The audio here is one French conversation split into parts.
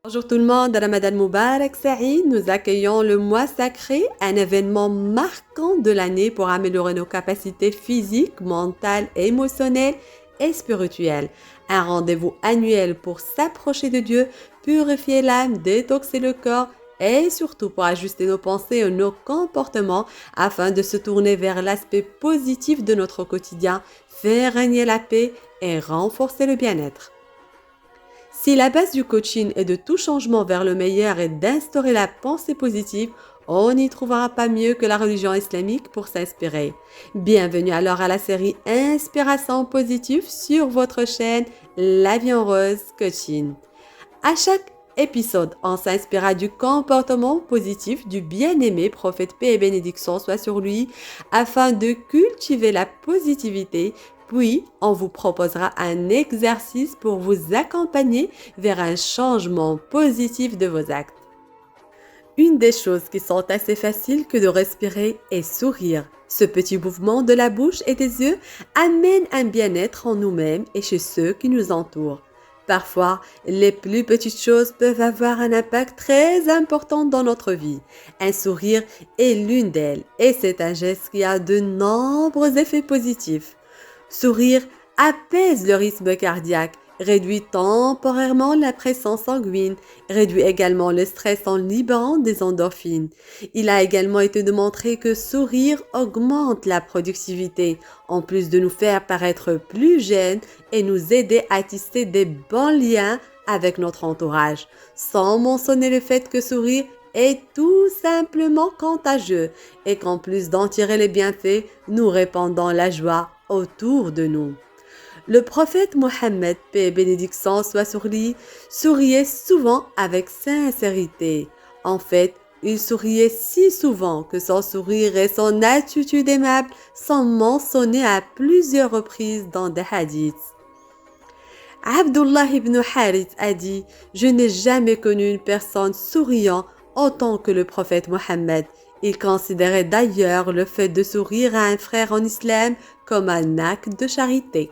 Bonjour tout le monde, Ramadan Mubarak Saïd. Nous accueillons le mois sacré, un événement marquant de l'année pour améliorer nos capacités physiques, mentales, émotionnelles et spirituelles. Un rendez-vous annuel pour s'approcher de Dieu, purifier l'âme, détoxer le corps et surtout pour ajuster nos pensées et nos comportements afin de se tourner vers l'aspect positif de notre quotidien, faire régner la paix et renforcer le bien-être. Si la base du coaching est de tout changement vers le meilleur et d'instaurer la pensée positive, on n'y trouvera pas mieux que la religion islamique pour s'inspirer. Bienvenue alors à la série Inspiration positive sur votre chaîne La Vie en Rose Coaching. À chaque épisode, on s'inspirera du comportement positif du bien-aimé prophète paix et bénédiction soit sur lui afin de cultiver la positivité. Puis, on vous proposera un exercice pour vous accompagner vers un changement positif de vos actes. Une des choses qui sont assez faciles que de respirer et sourire. Ce petit mouvement de la bouche et des yeux amène un bien-être en nous-mêmes et chez ceux qui nous entourent. Parfois, les plus petites choses peuvent avoir un impact très important dans notre vie. Un sourire est l'une d'elles et c'est un geste qui a de nombreux effets positifs. Sourire apaise le rythme cardiaque, réduit temporairement la pression sanguine, réduit également le stress en libérant des endorphines. Il a également été démontré que sourire augmente la productivité, en plus de nous faire paraître plus jeunes et nous aider à tisser des bons liens avec notre entourage, sans mentionner le fait que sourire est tout simplement contagieux et qu'en plus d'en tirer les bienfaits, nous répandons la joie autour de nous. Le prophète Mohammed, paix et bénédiction soit sur lui, souriait souvent avec sincérité. En fait, il souriait si souvent que son sourire et son attitude aimable sont mentionnés à plusieurs reprises dans des hadiths. Abdullah ibn Harith a dit « Je n'ai jamais connu une personne souriant autant que le prophète Mohammed. Il considérait d'ailleurs le fait de sourire à un frère en islam comme un acte de charité. »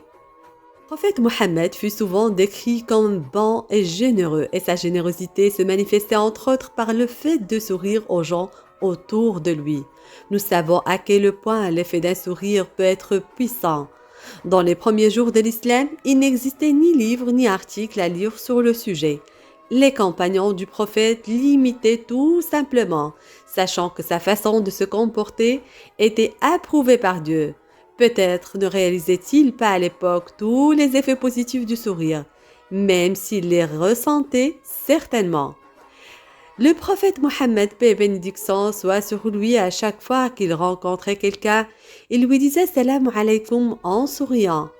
Le prophète Mohammed fut souvent décrit comme bon et généreux et sa générosité se manifestait entre autres par le fait de sourire aux gens autour de lui. Nous savons à quel point l'effet d'un sourire peut être puissant. Dans les premiers jours de l'islam, il n'existait ni livre ni article à lire sur le sujet. Les compagnons du prophète l'imitaient tout simplement, sachant que sa façon de se comporter était approuvée par Dieu. Peut-être ne réalisait-il pas à l'époque tous les effets positifs du sourire, même s'il les ressentait certainement. Le prophète Mohammed, paix et bénédiction soit sur lui, à chaque fois qu'il rencontrait quelqu'un, il lui disait « Salam alaykoum » en souriant.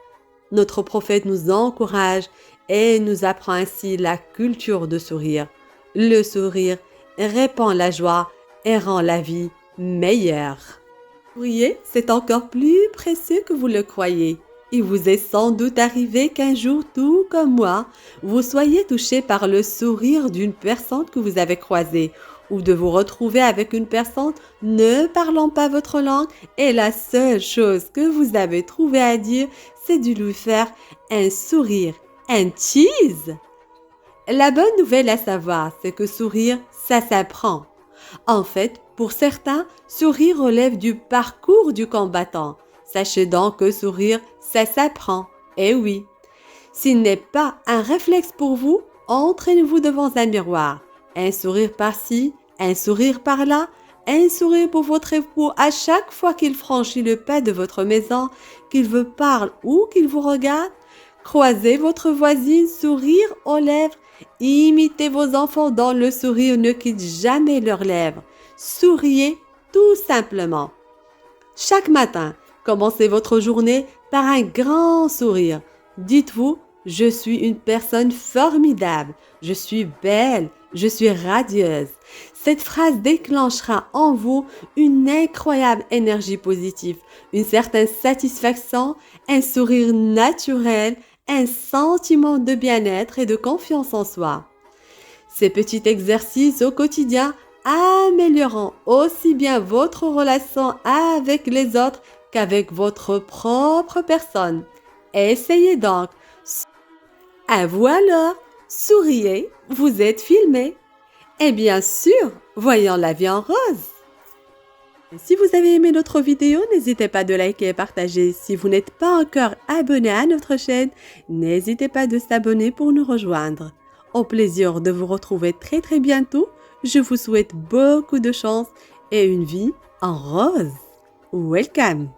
Notre prophète nous encourage et nous apprend ainsi la culture de sourire. Le sourire répand la joie et rend la vie meilleure. Souriez, c'est encore plus précieux que vous le croyez. Il vous est sans doute arrivé qu'un jour, tout comme moi, vous soyez touché par le sourire d'une personne que vous avez croisée ou de vous retrouver avec une personne ne parlant pas votre langue et la seule chose que vous avez trouvé à dire, c'est de lui faire un sourire, un cheese. La bonne nouvelle à savoir, c'est que sourire, ça s'apprend. En fait, pour certains, sourire relève du parcours du combattant. Sachez donc que sourire, ça s'apprend. Eh oui. S'il n'est pas un réflexe pour vous, entraînez-vous devant un miroir. Un sourire par-ci, un sourire par-là, un sourire pour votre époux à chaque fois qu'il franchit le pas de votre maison, qu'il vous parle ou qu'il vous regarde. Croisez votre voisine, sourire aux lèvres. Imitez vos enfants dont le sourire ne quitte jamais leurs lèvres. Souriez tout simplement. Chaque matin, commencez votre journée par un grand sourire. Dites-vous, je suis une personne formidable, je suis belle, je suis radieuse. Cette phrase déclenchera en vous une incroyable énergie positive, une certaine satisfaction, un sourire naturel, un sentiment de bien-être et de confiance en soi. Ces petits exercices au quotidien améliorant aussi bien votre relation avec les autres qu'avec votre propre personne. Essayez donc. À vous alors! Souriez, vous êtes filmé. Et bien sûr, voyons la vie en rose. Et si vous avez aimé notre vidéo, n'hésitez pas de liker et partager. Si vous n'êtes pas encore abonné à notre chaîne, n'hésitez pas de s'abonner pour nous rejoindre. Au plaisir de vous retrouver très très bientôt. Je vous souhaite beaucoup de chance et une vie en rose. Welcome!